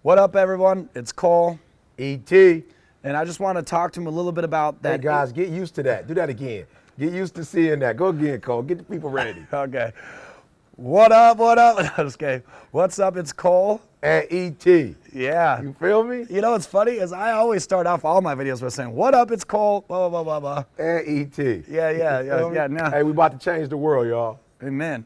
What up, everyone? It's Cole. E.T. And I just want to talk to him a little bit about that. Hey, guys, get used to that. Do that again. Get used to seeing that. Go again, Cole. Get the people ready. Okay. What up, what up? No, just kidding. What's up? It's Cole. And E.T. Yeah. You feel me? You know what's funny is I always start off all my videos by saying, what up? It's Cole. Blah, blah, blah, blah, blah. And E.T. Yeah. No. Hey, we about to change the world, y'all. Amen.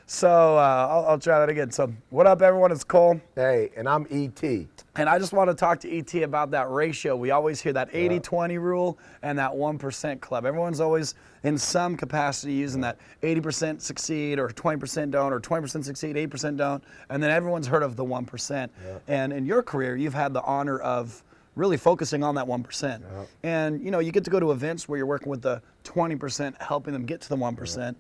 So I'll try that again. So what up, everyone? It's Cole. Hey, and I'm E.T. And I just want to talk to E.T. about that ratio. We always hear that 80-20 rule and that 1% club. Everyone's always in some capacity using that 80% succeed or 20% don't, or 20% succeed, 8% don't. And then everyone's heard of the 1%. And in your career, you've had the honor of really focusing on that 1%. And you know, you get to go to events where you're working with the 20%, helping them get to the 1%.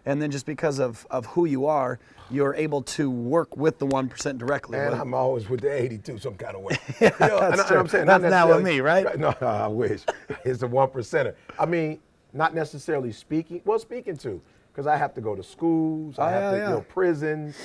And then just because of who you are, you're able to work with the 1% directly. And I'm always with the 82 some kind of way. Yeah, that's true. I'm saying, that's not with me, right? No, I wish. It's the 1%er. I mean, not necessarily speaking. Well, speaking to, because I have to go to schools, I have to go to prisons,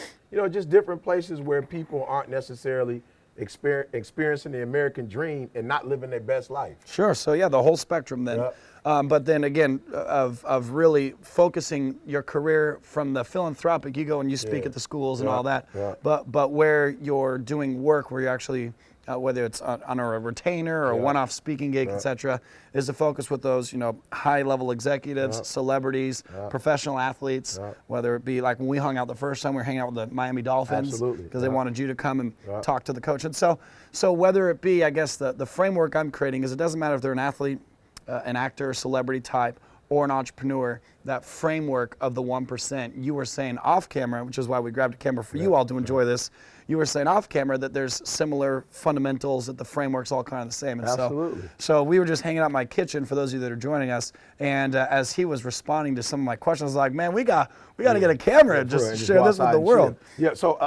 just different places where people aren't necessarily experiencing the American dream and not living their best life. Sure. So yeah, the whole spectrum then. But then again, of really focusing your career from the philanthropic, you go and you speak at the schools and all that. But where you're doing work, where you're actually, whether it's on a retainer or a one-off speaking gig, etc., is the focus with those, high-level executives, celebrities, professional athletes. Whether it be like when we hung out the first time, we were hanging out with the Miami Dolphins because they wanted you to come and talk to the coach. And so whether it be, I guess the framework I'm creating is it doesn't matter if they're an athlete, an actor, celebrity type, or an entrepreneur, that framework of the 1%. You were saying off camera, which is why we grabbed a camera for you all to enjoy this. You were saying off camera that there's similar fundamentals, that the framework's all kind of the same. And Absolutely. So we were just hanging out in my kitchen for those of you that are joining us. And as he was responding to some of my questions, I was like, man, we got to get a camera and just share this with the world. Yeah. So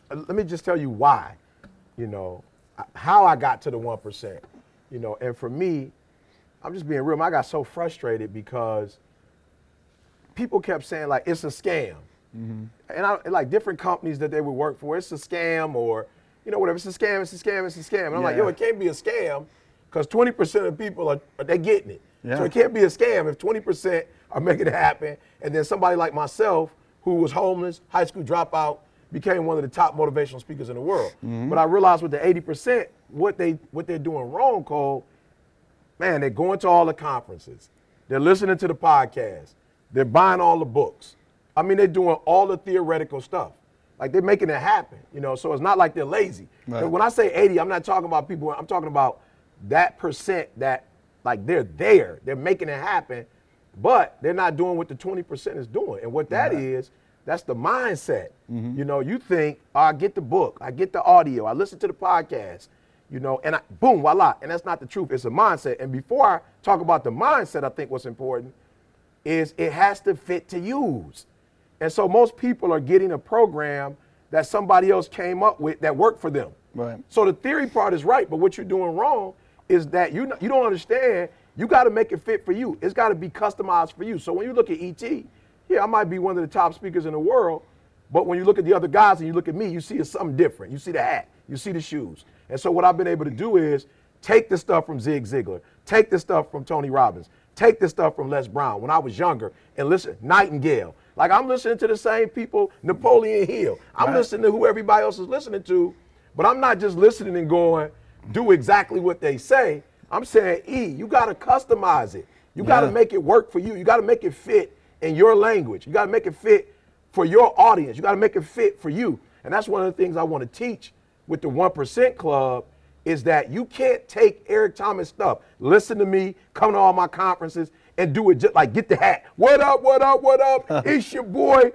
let me just tell you why. How I got to the 1%. And for me, I'm just being real. I got so frustrated because people kept saying like it's a scam, and like different companies that they would work for, it's a scam, or whatever. It's a scam. It's a scam. It's a scam. And I'm like, it can't be a scam because 20% of people they're getting it. So it can't be a scam if 20% are making it happen, and then somebody like myself who was homeless, high school dropout, became one of the top motivational speakers in the world. But I realized with the 80%, what they're doing wrong, Cole. Man, they're going to all the conferences. They're listening to the podcast. They're buying all the books. I mean, they're doing all the theoretical stuff. Like, they're making it happen, so it's not like they're lazy. Right. When I say 80, I'm not talking about people. I'm talking about that percent that, like, they're there. They're making it happen, but they're not doing what the 20% is doing. And what that is, that's the mindset. You think, I get the book. I get the audio. I listen to the podcast. And boom, voila. And that's not the truth. It's a mindset. And before I talk about the mindset, I think what's important is it has to fit to use. And so most people are getting a program that somebody else came up with that worked for them. Right. So the theory part is right, but what you're doing wrong is that you don't understand. You got to make it fit for you. It's got to be customized for you. So when you look at E.T., I might be one of the top speakers in the world, but when you look at the other guys and you look at me, you see it's something different. You see the hat, you see the shoes. And so what I've been able to do is take the stuff from Zig Ziglar, take the stuff from Tony Robbins, take the stuff from Les Brown when I was younger, and listen, Nightingale. Like, I'm listening to the same people, Napoleon Hill. I'm listening to who everybody else is listening to, but I'm not just listening and going, do exactly what they say. I'm saying, you got to customize it. You got to make it work for you. You got to make it fit in your language. You got to make it fit for your audience. You got to make it fit for you. And that's one of the things I want to teach with the 1% Club is that you can't take Eric Thomas stuff. Listen to me, come to all my conferences, and do it just like get the hat. What up, what up, what up? It's your boy,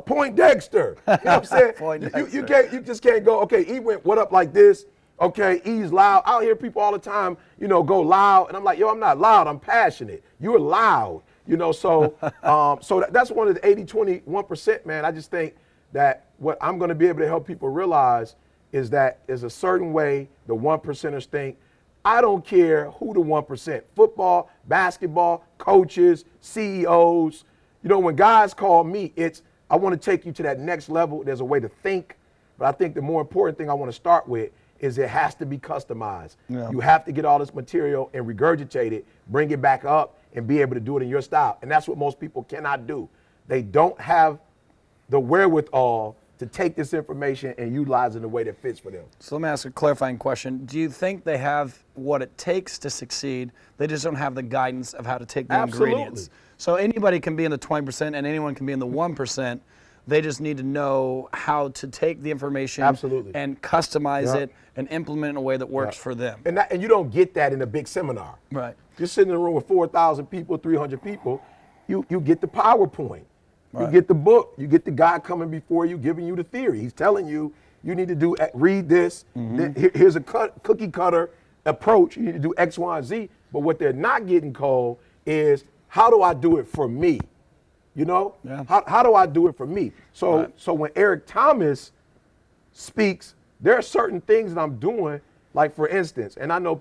Point Dexter. You know what I'm saying? You just can't go, okay, he went what up like this. Okay, he's loud. I'll hear people all the time, go loud. And I'm like, I'm not loud, I'm passionate. You're loud. So that's one of the 80-20, 1%, man. I just think that what I'm going to be able to help people realize is that there's a certain way the 1%ers think. I don't care who the 1%, football, basketball, coaches, CEOs. When guys call me, it's, I want to take you to that next level. There's a way to think. But I think the more important thing I want to start with is it has to be customized. Yeah. You have to get all this material and regurgitate it, bring it back up, and be able to do it in your style. And that's what most people cannot do. They don't have the wherewithal to take this information and utilize it in a way that fits for them. So let me ask a clarifying question. Do you think they have what it takes to succeed? They just don't have the guidance of how to take the Absolutely. ingredients. So anybody can be in the 20% and anyone can be in the 1%. They just need to know how to take the information Absolutely. and customize Yep. it and implement it in a way that works for them. And you don't get that in a big seminar. Right. You're sitting in a room with 4,000 people, 300 people, you get the PowerPoint. You Right. get the book. You get the guy coming before you giving you the theory. He's telling you, you need to read this. Here's a cookie cutter approach. You need to do X, Y, and Z. But what they're not getting called is, how do I do it for me? You know? Yeah. How do I do it for me? So Right. so when Eric Thomas speaks, there are certain things that I'm doing, like for instance, and I know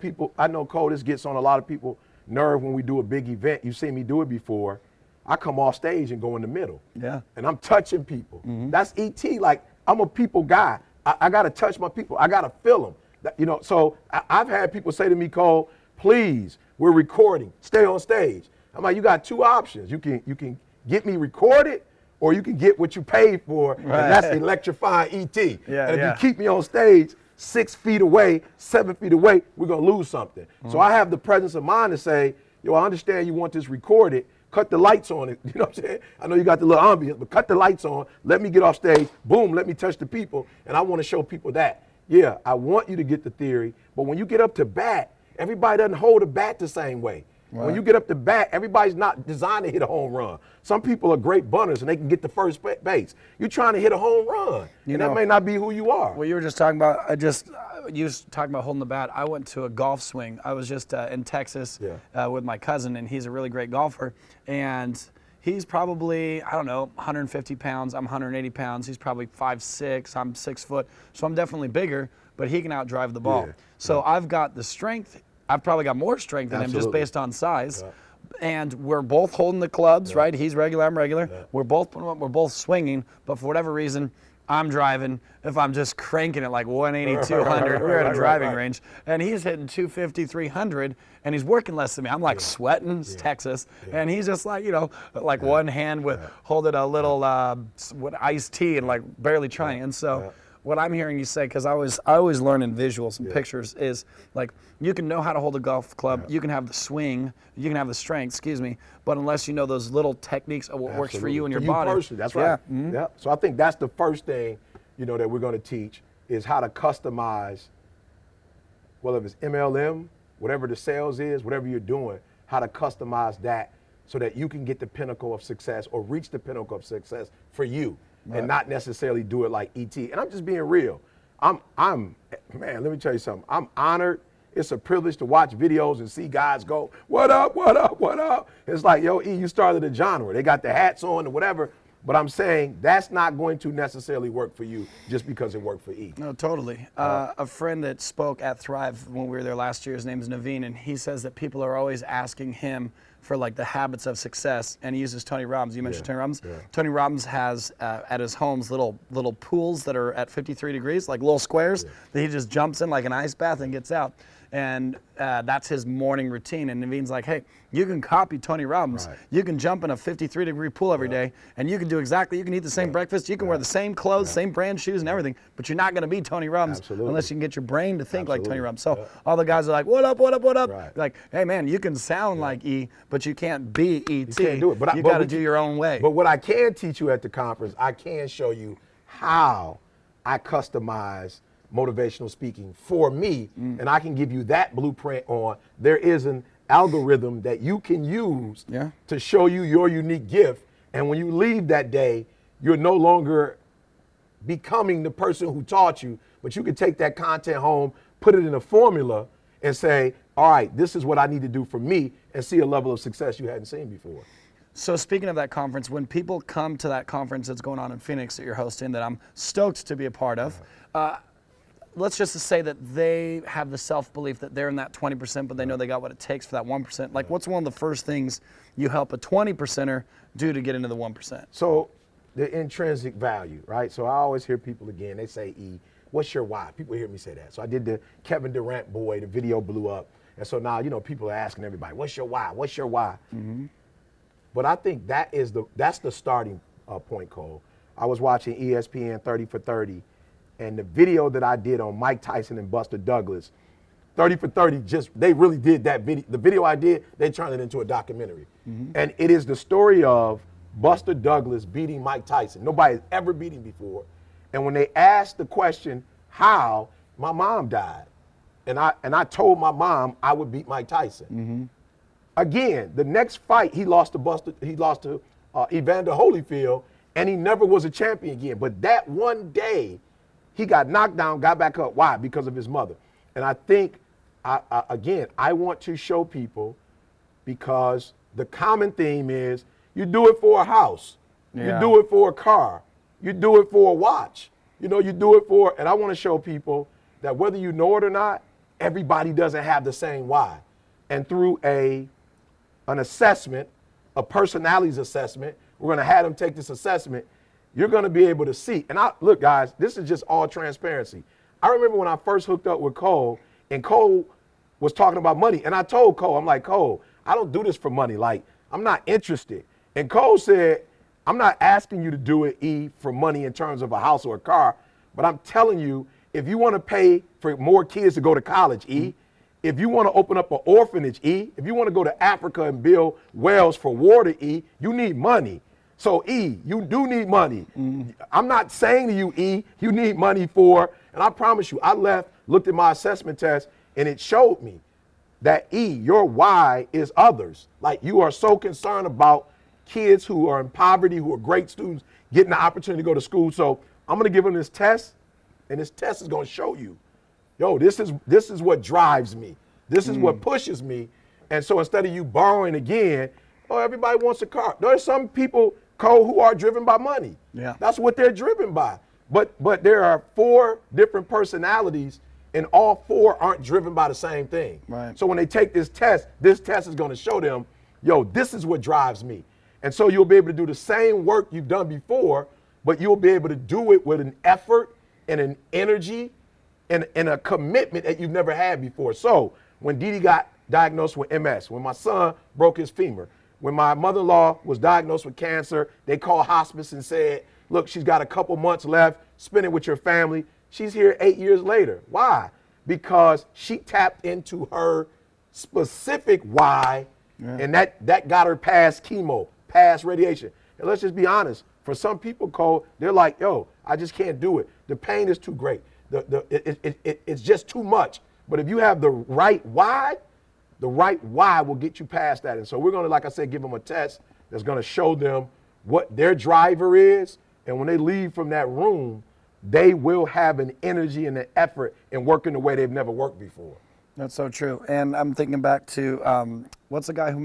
Cole, this gets on a lot of people's nerve when we do a big event. You've seen me do it before. I come off stage and go in the middle. Yeah. And I'm touching people. That's ET. Like, I'm a people guy. I got to touch my people. I got to feel them. So I've had people say to me, Cole, please, we're recording. Stay on stage. I'm like, you got two options. You can get me recorded, or you can get what you paid for, and that's electrifying ET. Yeah, and if yeah. you keep me on stage 6 feet away, 7 feet away, we're going to lose something. So I have the presence of mind to say, yo, I understand you want this recorded. Cut the lights on it. You know what I'm saying? I know you got the little ambience, but cut the lights on. Let me get off stage. Boom, let me touch the people. And I want to show people that. Yeah, I want you to get the theory, but when you get up to bat, everybody doesn't hold a bat the same way. When you get up to bat, everybody's not designed to hit a home run. Some people are great bunters and they can get to first base. You're trying to hit a home run, and that may not be who you are. Well, you were just talking about, you was talking about holding the bat. I went to a golf swing. I was just in Texas with my cousin, and he's a really great golfer. And he's probably, I don't know, 150 pounds. I'm 180 pounds. He's probably 5'6". I'm 6 foot. So I'm definitely bigger, but he can outdrive the ball. Yeah. So I've got the strength. I've probably got more strength than him just based on size. And we're both holding the clubs, right? He's regular, I'm regular. We're both swinging, but for whatever reason, I'm driving. If I'm just cranking it like 180, 200, we're at a driving range, and he's hitting 250, 300, and he's working less than me. I'm like sweating, it's Texas, and he's just like, like one hand with holding a little iced tea and like barely trying. And so what I'm hearing you say, because I always learn in visuals and pictures, is like, you can know how to hold a golf club, you can have the swing, you can have the strength, but unless you know those little techniques of what works for you and your body. Personally, that's right. Yeah. So I think that's the first thing, that we're going to teach is how to customize, whether it's MLM, whatever the sales is, whatever you're doing, how to customize that so that you can get the pinnacle of success or reach the pinnacle of success for you. And not necessarily do it like ET. And I'm just being real. Man, let me tell you something. I'm honored. It's a privilege to watch videos and see guys go, what up, what up, what up? It's like, yo, E, you started a genre. They got the hats on or whatever. But I'm saying that's not going to necessarily work for you just because it worked for E. No, totally. A friend that spoke at Thrive when we were there last year, his name is Naveen, and he says that people are always asking him for like the habits of success, and he uses Tony Robbins. You mentioned Tony Robbins. Tony Robbins has at his homes little pools that are at 53 degrees, like little squares that he just jumps in like an ice bath and gets out. And that's his morning routine. And Naveen's like, hey, you can copy Tony Robbins. You can jump in a 53-degree pool every day, and you can do exactly, you can eat the same breakfast, you can wear the same clothes, same brand shoes and everything, but you're not going to be Tony Robbins unless you can get your brain to think like Tony Robbins. So all the guys are like, what up, what up, what up? Like, hey, man, you can sound like E, but you can't be E.T. You can't do it. But you got to do your own way. But what I can teach you at the conference, I can show you how I customize motivational speaking for me, and I can give you that blueprint on there is an algorithm that you can use to show you your unique gift, and when you leave that day, you're no longer becoming the person who taught you, but you can take that content home, put it in a formula, and say, all right, this is what I need to do for me, and see a level of success you hadn't seen before. So speaking of that conference, when people come to that conference that's going on in Phoenix that you're hosting, that I'm stoked to be a part of, let's just say that they have the self-belief that they're in that 20%, but they know they got what it takes for that 1%. Like, what's one of the first things you help a 20%er do to get into the 1%? So the intrinsic value, right? So I always hear people again, they say, E, what's your why? People hear me say that. So I did the Kevin Durant boy, the video blew up. And so now, people are asking everybody, what's your why? What's your why? Mm-hmm. But I think that's the starting point, Cole. I was watching ESPN 30 for 30, and the video that I did on Mike Tyson and Buster Douglas, 30 for 30, they really did that video. The video I did, they turned it into a documentary. Mm-hmm. And it is the story of Buster Douglas beating Mike Tyson. Nobody has ever beat him before. And when they asked the question, how, my mom died. And I told my mom I would beat Mike Tyson. Mm-hmm. Again, the next fight he lost to Evander Holyfield, and he never was a champion again. But that one day, he got knocked down, got back up. Why? Because of his mother. And I think, I want to show people, because the common theme is you do it for a house, you do it for a car, you do it for a watch, you do it for, and I want to show people that whether you know it or not, everybody doesn't have the same why. And through an assessment, a personalities assessment, we're going to have them take this assessment, you're going to be able to see. And look, guys, this is just all transparency. I remember when I first hooked up with Cole, and Cole was talking about money, and I told Cole, I'm like, Cole, I don't do this for money. Like, I'm not interested. And Cole said, I'm not asking you to do it, E, for money in terms of a house or a car, but I'm telling you, if you want to pay for more kids to go to college, E, if you want to open up an orphanage, E, if you want to go to Africa and build wells for water, E, you need money. So, E, you do need money. Mm-hmm. I'm not saying to you, E, you need money for, and I promise you, I looked at my assessment test, and it showed me that, E, your why is others. Like, you are so concerned about kids who are in poverty, who are great students, getting the opportunity to go to school. So I'm going to give them this test, and this test is going to show you, this is what drives me. This is what pushes me. And so instead of you borrowing again, everybody wants a car. There are some people, Cole, who are driven by money. Yeah. That's what they're driven by. But there are 4 different personalities, and all 4 aren't driven by the same thing. Right. So when they take this test is going to show them, this is what drives me. And so you'll be able to do the same work you've done before, but you'll be able to do it with an effort and an energy and a commitment that you've never had before. So when Dee Dee got diagnosed with MS, when my son broke his femur, when my mother-in-law was diagnosed with cancer, they called hospice and said, look, she's got a couple months left, spend it with your family. She's here 8 years later. Why? Because she tapped into her specific why, and that got her past chemo, past radiation. And let's just be honest, for some people, Cole, they're like, I just can't do it. The pain is too great. It's just too much. But if you have the right why will get you past that. And so we're going to, like I said, give them a test that's going to show them what their driver is. And when they leave from that room, they will have an energy and an effort in working the way they've never worked before. That's so true. And I'm thinking back to, what's the guy who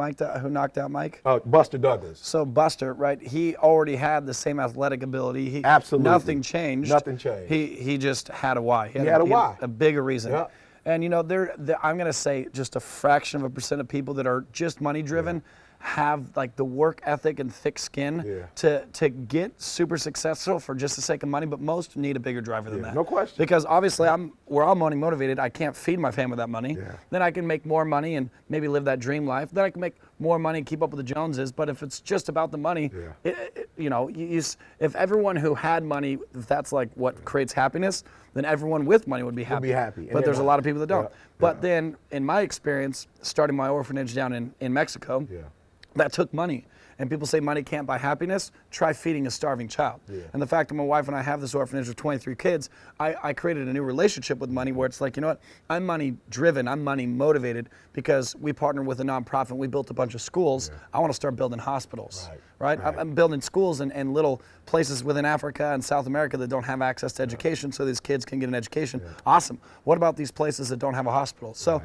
knocked out Mike? Buster Douglas. So Buster, right, he already had the same athletic ability. Absolutely. Nothing changed. Nothing changed. He just had a why. He had a why. A bigger reason. Yeah. And, I'm going to say just a fraction of a percent of people that are just money driven have like the work ethic and thick skin to get super successful for just the sake of money, but most need a bigger driver than that. No question. Because obviously we're all money motivated. I can't feed my family that money. Yeah. Then I can make more money and maybe live that dream life. Then I can make more money and keep up with the Joneses. But if it's just about the money, if everyone who had money, if that's like what creates happiness, then everyone with money would be happy. But there's a lot of people that don't. But then in my experience, starting my orphanage down in Mexico, that took money. And people say money can't buy happiness. Try feeding a starving child. Yeah. And the fact that my wife and I have this orphanage with 23 kids, I created a new relationship with money where it's like, you know what, I'm money driven, I'm money motivated because we partnered with a nonprofit, we built a bunch of schools. Yeah. I want to start building hospitals, right? I'm building schools and little places within Africa and South America that don't have access to education so these kids can get an education. Yeah. Awesome. What about these places that don't have a hospital? So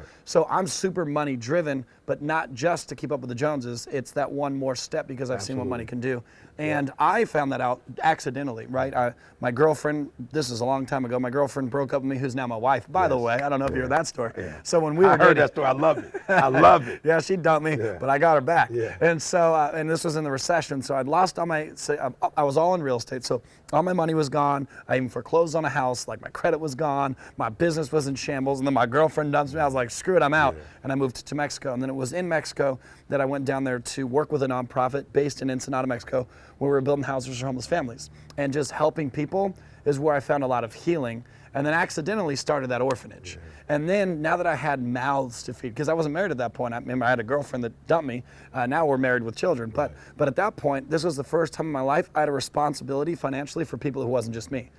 I'm super money driven, but not just to keep up with the Joneses. It's that one more step because I've seen what money can do. And I found that out accidentally, right? My girlfriend, this is a long time ago, my girlfriend broke up with me, who's now my wife, by the way. I don't know if you heard that story. Yeah. So when we were I heard that story. I loved it. I loved it. Yeah, she dumped me, but I got her back. Yeah. And so, and this was in the recession. recession, so I'd lost all my, I was all in real estate, so all my money was gone. I even foreclosed on a house, like my credit was gone, my business was in shambles, and then my girlfriend dumped me. I was like, screw it, I'm out. And I moved to Mexico, and then it was in Mexico that I went down there to work with a nonprofit based in Ensenada, Mexico, where we were building houses for homeless families. And just helping people is where I found a lot of healing. And then accidentally started that orphanage. And then now that I had mouths to feed, because I wasn't married at that point. I remember I had a girlfriend that dumped me. Now we're married with children. But at that point, this was the first time in my life I had a responsibility financially for people who wasn't just me.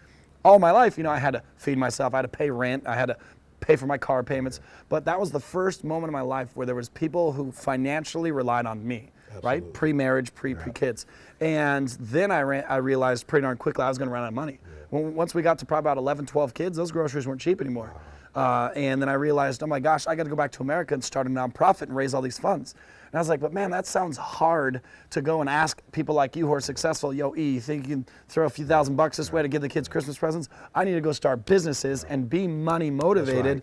All my life, I had to feed myself. I had to pay rent. I had to pay for my car payments. But that was the first moment in my life where there was people who financially relied on me. Absolutely. Right? Pre-marriage, pre-kids. And then I realized pretty darn quickly I was going to run out of money. Once we got to probably about 11, 12 kids, those groceries weren't cheap anymore. And then I realized, oh my gosh, I got to go back to America and start a nonprofit and raise all these funds. And I was like, but man, that sounds hard to go and ask people like you who are successful, yo, E, you think you can throw a few $1,000 this way to give the kids Christmas presents? I need to go start businesses and be money motivated,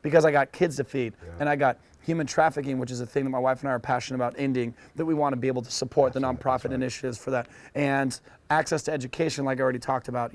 because I got kids to feed and I got human trafficking, which is a thing that my wife and I are passionate about ending, that we want to be able to support the nonprofit initiatives for that. And access to education, like I already talked about.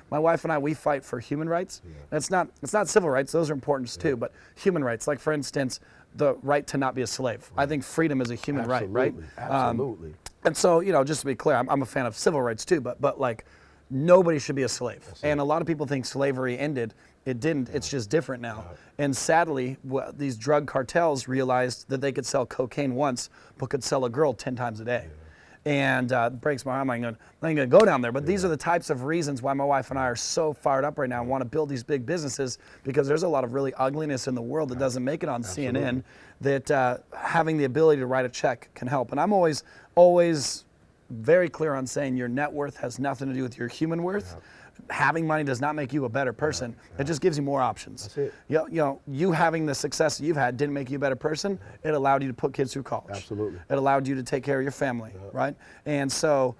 My wife and I, we fight for human rights. It's not civil rights, those are important too, but human rights, like for instance, the right to not be a slave. I think freedom is a human right, right? Absolutely. And so, just to be clear, I'm a fan of civil rights too, but like nobody should be a slave. And a lot of people think slavery ended. It didn't. It's just different now. And sadly, these drug cartels realized that they could sell cocaine once, but could sell a girl 10 times a day. And it breaks my heart. I'm not going to go down there. But these are the types of reasons why my wife and I are so fired up right now and want to build these big businesses, because there's a lot of really ugliness in the world that doesn't make it on CNN, that having the ability to write a check can help. And I'm always very clear on saying your net worth has nothing to do with your human worth. Having money does not make you a better person. It just gives you more options. That's it. You having the success that you've had didn't make you a better person. It allowed you to put kids through college. Absolutely. It allowed you to take care of your family, right? And so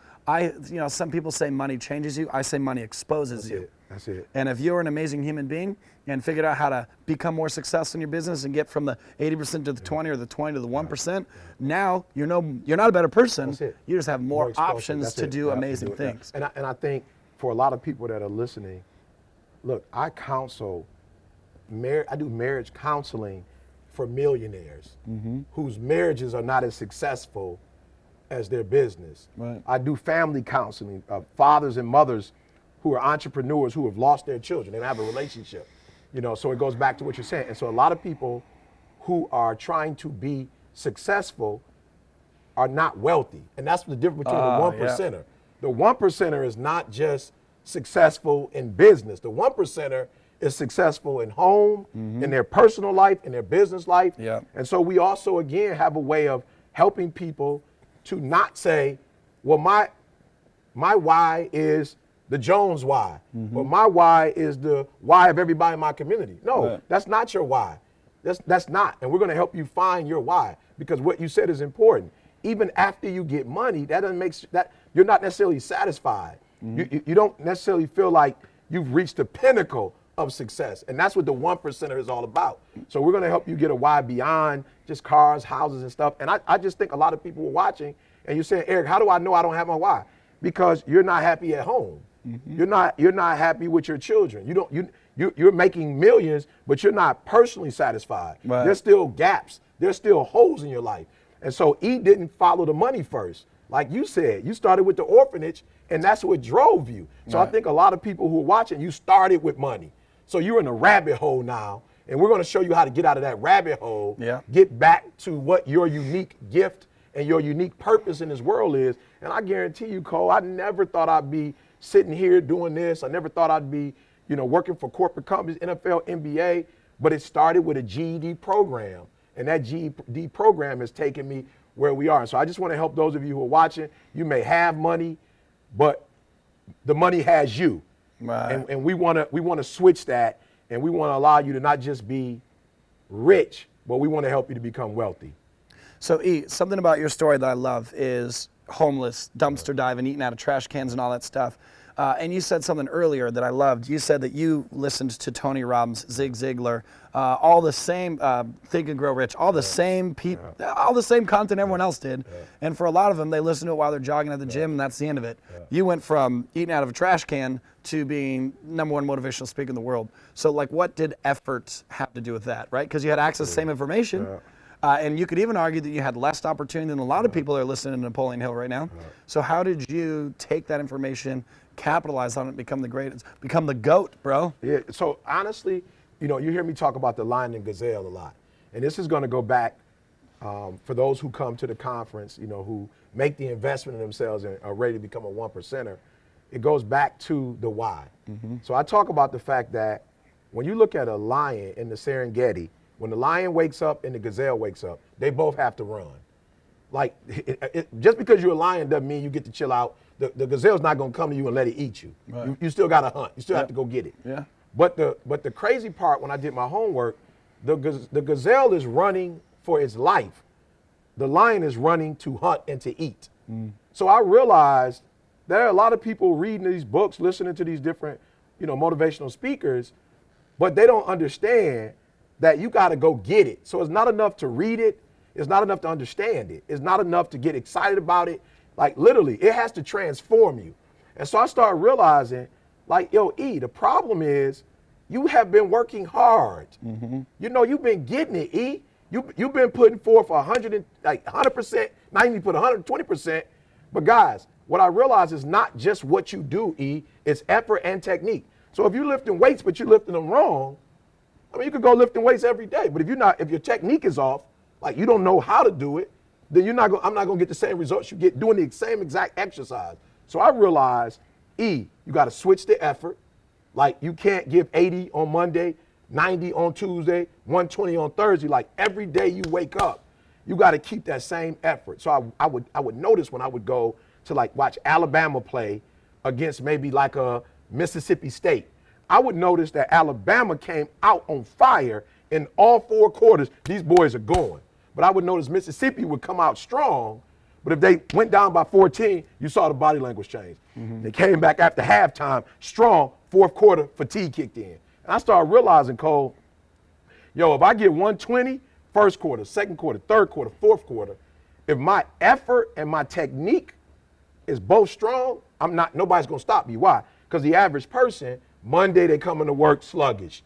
some people say money changes you. I say money exposes you. That's it. And if you're an amazing human being and figured out how to become more successful in your business and get from the 80% to the 20 or the 20 to the 1%, now you're not a better person. You just have more options to do amazing things. And I think for a lot of people that are listening, look, I do marriage counseling for millionaires whose marriages are not as successful as their business. Right. I do family counseling of fathers and mothers who are entrepreneurs who have lost their children. They don't have a relationship. So it goes back to what you're saying. And so a lot of people who are trying to be successful are not wealthy. And that's the difference between the 1%er. The 1%er is not just successful in business. The 1%er is successful in home, in their personal life, in their business life. Yeah. And so we also, again, have a way of helping people to not say, well, my why is the Jones why, or my why is the why of everybody in my community. No, that's not your why. That's not. And we're going to help you find your why, because what you said is important. Even after you get money, that doesn't make that you're not necessarily satisfied. You don't necessarily feel like you've reached the pinnacle of success. And that's what the 1%er is all about. So we're going to help you get a why beyond just cars, houses, and stuff. And I just think a lot of people are watching and you're saying, Eric, how do I know I don't have my why? Because you're not happy at home. You're not happy with your children. You're making millions, but you're not personally satisfied. Right. There's still gaps. There's still holes in your life. And so E didn't follow the money first. Like you said, you started with the orphanage, and that's what drove you. So I think a lot of people who are watching, you started with money. So you're in a rabbit hole now, and we're going to show you how to get out of that rabbit hole, get back to what your unique gift and your unique purpose in this world is. And I guarantee you, Cole, I never thought I'd be sitting here doing this. I never thought I'd be, working for corporate companies, NFL, NBA, but it started with a GED program. And that GED program has taken me where we are. So I just want to help those of you who are watching. You may have money, but the money has you. Right. And we want to switch that, and we want to allow you to not just be rich, but we want to help you to become wealthy. So E, something about your story that I love is homeless, dumpster diving, eating out of trash cans and all that stuff. And you said something earlier that I loved. You said that you listened to Tony Robbins, Zig Ziglar, all the same Think and Grow Rich, all the same all the same content everyone else did. And for a lot of them, they listen to it while they're jogging at the gym, and that's the end of it. You went from eating out of a trash can to being #1 motivational speaker in the world. So like, what did effort have to do with that, right? Because you had access to the same information. And you could even argue that you had less opportunity than a lot of people that are listening to Napoleon Hill right now. So how did you take that information, capitalize on it, become the greatest, become the GOAT, bro? Yeah, so honestly, you hear me talk about the lion and gazelle a lot. And this is going to go back for those who come to the conference, who make the investment in themselves and are ready to become a 1%er. It goes back to the why. So I talk about the fact that when you look at a lion in the Serengeti, when the lion wakes up and the gazelle wakes up, they both have to run. Like, just because you're a lion doesn't mean you get to chill out. The gazelle's not going to come to you and let it eat you. Right. You still got to hunt. You still have to go get it. Yeah. But the crazy part, when I did my homework, the gazelle is running for its life. The lion is running to hunt and to eat. So I realized there are a lot of people reading these books, listening to these different, motivational speakers, but they don't understand that you got to go get it. So it's not enough to read it. It's not enough to understand it. It's not enough to get excited about it. Like, literally, it has to transform you. And so I started realizing, like, the problem is you have been working hard. You've been getting it, E. You've been putting forth 100%, now you need to put 120%. But guys, what I realize is not just what you do, E, it's effort and technique. So if you're lifting weights, but you're lifting them wrong, you could go lifting weights every day, but if your technique is off, like you don't know how to do it, then I'm not gonna get the same results you get doing the same exact exercise. So I realized, you gotta switch the effort. Like, you can't give 80 on Monday, 90 on Tuesday, 120 on Thursday. Like, every day you wake up, you gotta keep that same effort. So I would notice when I would go to like watch Alabama play against maybe like a Mississippi State, I would notice that Alabama came out on fire in all 4 quarters. These boys are going. But I would notice Mississippi would come out strong, but if they went down by 14, you saw the body language change. They came back after halftime strong, 4th quarter, fatigue kicked in. And I started realizing, Cole, if I get 120, 1st quarter, 2nd quarter, 3rd quarter, 4th quarter, if my effort and my technique is both strong, nobody's gonna stop me. Why? Because the average person, Monday they come into work sluggish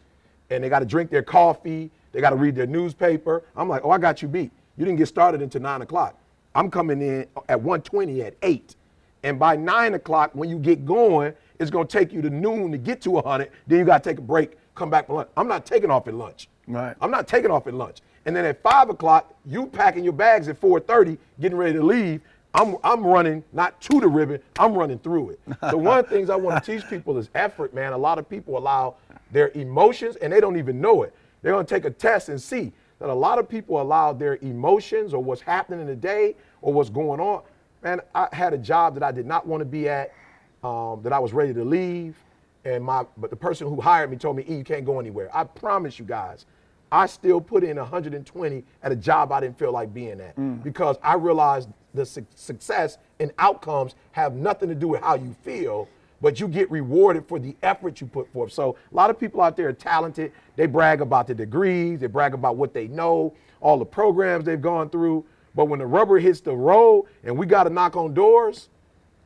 and they got to drink their coffee, they got to read their newspaper. I'm like, I got you beat. You didn't get started until 9 o'clock. I'm coming in at 120 at 8. And by 9 o'clock, when you get going, it's going to take you to noon to get to 100. Then you got to take a break, come back for lunch. I'm not taking off at lunch. Right. I'm not taking off at lunch. And then at 5 o'clock, you packing your bags at 4:30, getting ready to leave. I'm running not to the ribbon, I'm running through it. So one of the things I want to teach people is effort, man. A lot of people allow their emotions, and they don't even know it. They're going to take a test and see that a lot of people allow their emotions or what's happening in the day or what's going on. Man, I had a job that I did not want to be at, that I was ready to leave, but the person who hired me told me, you can't go anywhere. I promise you guys, I still put in 120 at a job I didn't feel like being at because I realized the success and outcomes have nothing to do with how you feel, but you get rewarded for the effort you put forth. So a lot of people out there are talented. They brag about the degrees. They brag about what they know, all the programs they've gone through. But when the rubber hits the road and we got to knock on doors,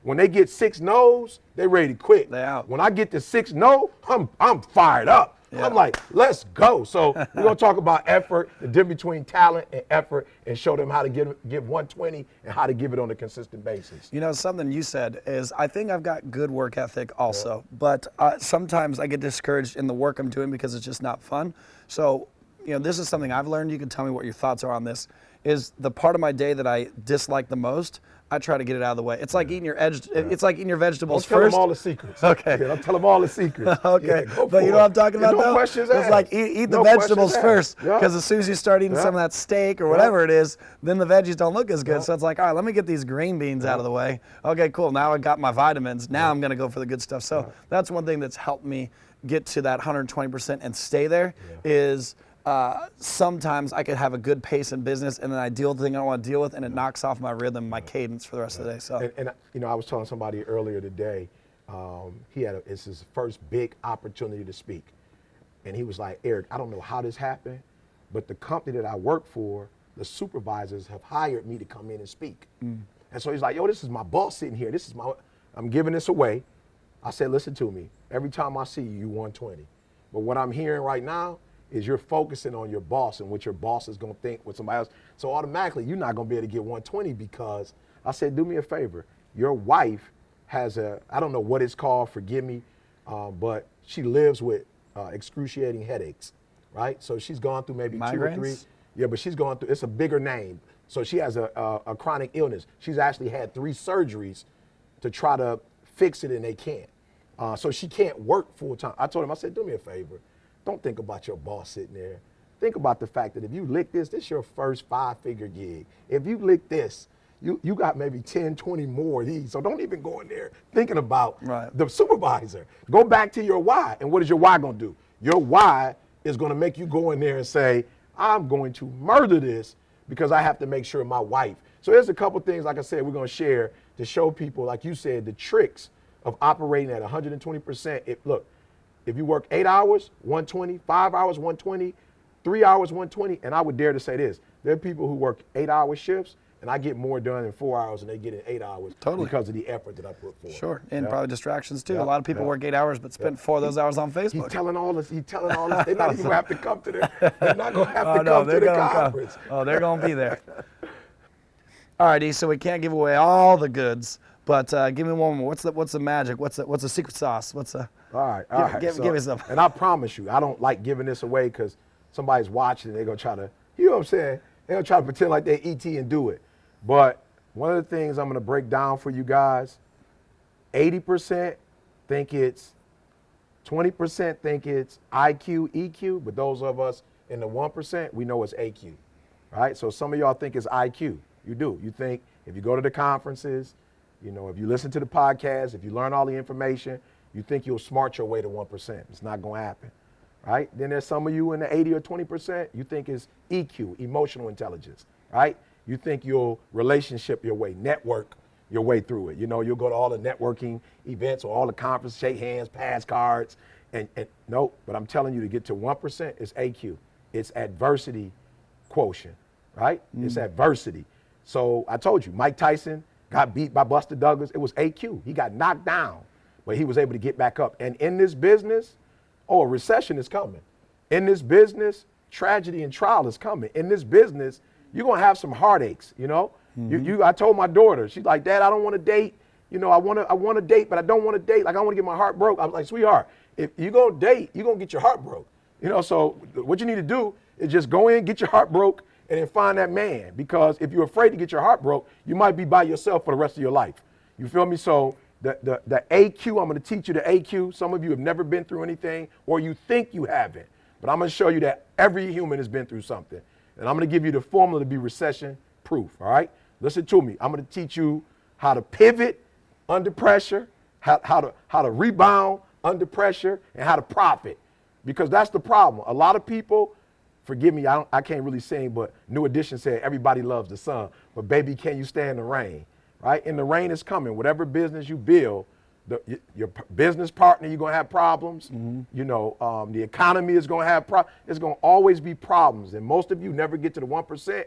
when they get 6 no's, they ready to quit. They out. When I get to 6 no, I'm fired up. Yeah. I'm like, let's go. So we're going to talk about effort, the difference between talent and effort, and show them how to give 120 and how to give it on a consistent basis. Something you said is, I think I've got good work ethic also, but sometimes I get discouraged in the work I'm doing because it's just not fun. So, this is something I've learned. You can tell me what your thoughts are on this. Is the part of my day that I dislike the most, I try to get it out of the way. It's like eating your it's like eating your vegetables first. Don't tell them all the secrets. Okay. I'll tell them all the secrets. Okay. But you know what I'm talking about, though? Questions it's like eat the vegetables first, because as soon as you start eating some of that steak or whatever it is, then the veggies don't look as good. So it's like, all right, let me get these green beans out of the way. Okay, cool. Now I got my vitamins. Now I'm going to go for the good stuff. So that's one thing that's helped me get to that 120% and stay there is sometimes I could have a good pace in business and then I deal with the thing I don't want to deal with and it knocks off my rhythm, my cadence for the rest of the day. So, and I was telling somebody earlier today, It's his first big opportunity to speak. And he was like, Eric, I don't know how this happened, but the company that I work for, the supervisors have hired me to come in and speak. And so he's like, yo, this is my boss sitting here. I'm giving this away. I said, listen to me. Every time I see you, you 120. But what I'm hearing right now is you're focusing on your boss and what your boss is going to think with somebody else. So automatically, you're not going to be able to get 120 because I said, do me a favor. Your wife has I don't know what it's called, forgive me, but she lives with excruciating headaches, right? So she's gone through maybe Migraines? 2 or 3. Yeah, but she's gone through, it's a bigger name. So she has a chronic illness. She's actually had 3 surgeries to try to fix it and they can't. So she can't work full time. I told him, I said, do me a favor. Don't think about your boss sitting there. Think about the fact that if you lick this is your first 5-figure gig. If you lick this, you got maybe 10, 20 more of these. So don't even go in there thinking about the supervisor. Go back to your why. And what is your why going to do? Your why is going to make you go in there and say, I'm going to murder this because I have to make sure my wife. So there's a couple things, like I said, we're going to share to show people, like you said, the tricks of operating at 120%. Look, if you work 8 hours, 120, 5 hours, 120, 3 hours, 120, and I would dare to say this, there are people who work 8-hour shifts, and I get more done in 4 hours than they get in 8 hours because of the effort that I put forth. Sure, and probably distractions too. A lot of people work 8 hours but spend 4 of those hours on Facebook. He's telling all this. They're not even going to have to come to they're not going to have to come to the conference. Oh, they're going to be there. All right, E, so we can't give away all the goods, but give me one more. What's the magic? What's the secret sauce? All right. Give me some. And I promise you, I don't like giving this away because somebody's watching and they're going to try to, you know what I'm saying? They're going to try to pretend like they're ET and do it. But one of the things I'm going to break down for you guys, 80% think it's, 20% think it's IQ, EQ, but those of us in the 1%, we know it's AQ, right? So some of y'all think it's IQ. You do. You think if you go to the conferences, you know, if you listen to the podcast, if you learn all the information, you think you'll smart your way to 1%. It's not going to happen, right? Then there's some of you in the 80 or 20%, you think it's EQ, emotional intelligence, right? You think you'll relationship your way, network your way through it. You know, you'll go to all the networking events or all the conferences, shake hands, pass cards, and no, but I'm telling you to get to 1% is AQ. It's adversity quotient, right? It's adversity. So I told you, Mike Tyson got beat by Buster Douglas. It was AQ. He got knocked down, but he was able to get back up. And in this business, a recession is coming. In this business, tragedy and trial is coming. In this business, you're going to have some heartaches, you know? I told my daughter, she's like, Dad, I don't want to date. You know, I want to date, but I don't want to date. Like, I want to get my heart broke. I was like, sweetheart, if you're going to date, you're going to get your heart broke. You know, so what you need to do is just go in, get your heart broke, and then find that man. Because if you're afraid to get your heart broke, you might be by yourself for the rest of your life. You feel me? So the AQ, I'm going to teach you the AQ. Some of you have never been through anything, or you think you haven't. But I'm going to show you that every human has been through something. And I'm going to give you the formula to be recession proof, all right? Listen to me. I'm going to teach you how to pivot under pressure, how to rebound under pressure, and how to profit. Because that's the problem. A lot of people, forgive me, I can't really sing, but New Edition said everybody loves the sun. But baby, can you stand the rain, right? And the rain is coming. Whatever business you build, your business partner, you're going to have problems. You know, the economy is going to have problems. There's going to always be problems. And most of you never get to the 1%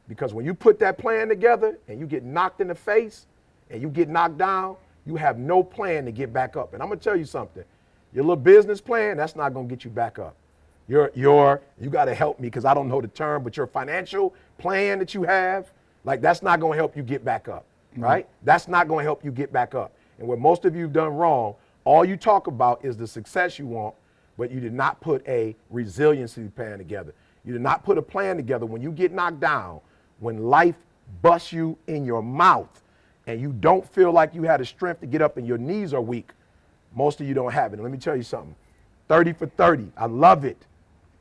because when you put that plan together and you get knocked in the face and you get knocked down, you have no plan to get back up. And I'm going to tell you something. Your little business plan, that's not going to get you back up. You got to help me because I don't know the term, but your financial plan that you have, like that's not going to help you get back up, right? That's not going to help you get back up. And what most of you have done wrong, all you talk about is the success you want, but you did not put a resiliency plan together. You did not put a plan together when you get knocked down, when life busts you in your mouth and you don't feel like you had the strength to get up and your knees are weak. Most of you don't have it. And let me tell you something. 30 for 30. I love it.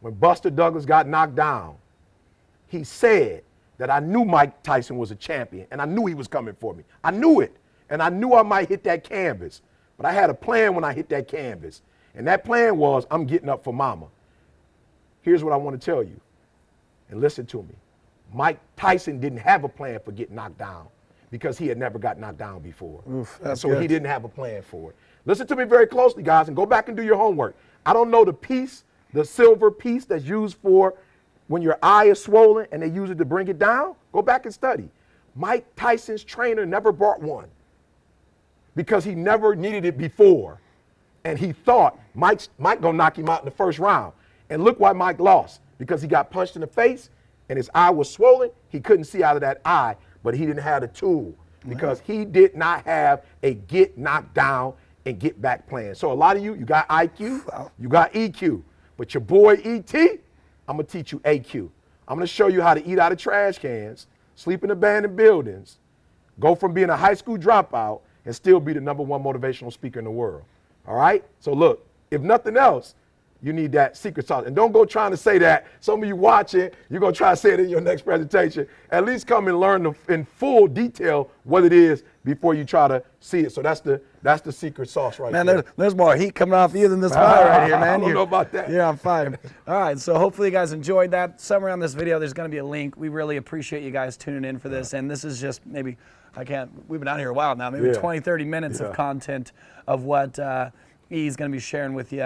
When Buster Douglas got knocked down, he said that I knew Mike Tyson was a champion and I knew he was coming for me. I knew it. And I knew I might hit that canvas. But I had a plan when I hit that canvas. And that plan was, I'm getting up for mama. Here's what I want to tell you. And listen to me. Mike Tyson didn't have a plan for getting knocked down because he had never got knocked down before. Oof, that's so good. he didn't have a plan for it. Listen to me very closely, guys, and go back and do your homework. I don't know the piece, the silver piece that's used for when your eye is swollen and they use it to bring it down. Go back and study. Mike Tyson's trainer never brought one because he never needed it before. And he thought Mike gonna knock him out in the first round. And look why Mike lost, because he got punched in the face and his eye was swollen. He couldn't see out of that eye, but he didn't have the tool because he did not have a get knocked down and get back plan. So a lot of you got IQ, you got EQ, but your boy ET, I'm gonna teach you AQ. I'm gonna show you how to eat out of trash cans, sleep in abandoned buildings, go from being a high school dropout and still be the #1 motivational speaker in the world. All right? So look, if nothing else, you need that secret sauce. And don't go trying to say that. Some of you watching, you're going to try to say it in your next presentation. At least come and learn in full detail what it is before you try to see it. So that's the secret sauce right there. Man, there's more heat coming off you than this fire right here, man. I don't know about that. Yeah, I'm fine. All right, so hopefully you guys enjoyed that. Somewhere on this video, there's going to be a link. We really appreciate you guys tuning in for this. And this is just maybe, we've been out here a while now, maybe 20, 30 minutes of content of what he's going to be sharing with you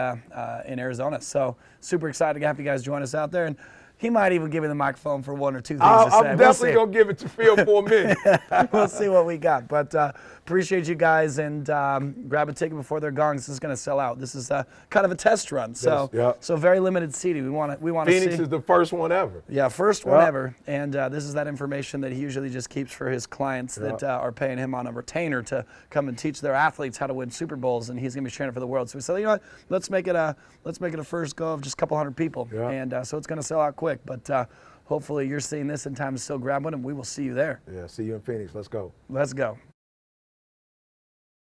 in Arizona. So super excited to have you guys join us out there. And he might even give me the microphone for one or two things to say. I'm definitely going to give it to Phil for a minute. We'll see what we got. But appreciate you guys, and grab a ticket before they're gone. This is going to sell out. This is kind of a test run. So so very limited seating. We want to see. Phoenix is the first one ever. Yeah, first one ever. And this is that information that he usually just keeps for his clients that are paying him on a retainer to come and teach their athletes how to win Super Bowls, and he's going to be training for the world. So we said, you know what, let's make it a first go of just a couple hundred people. And so it's going to sell out quick. But hopefully you're seeing this in time to still grab one, and we will see you there. Yeah, see you in Phoenix. Let's go. Let's go.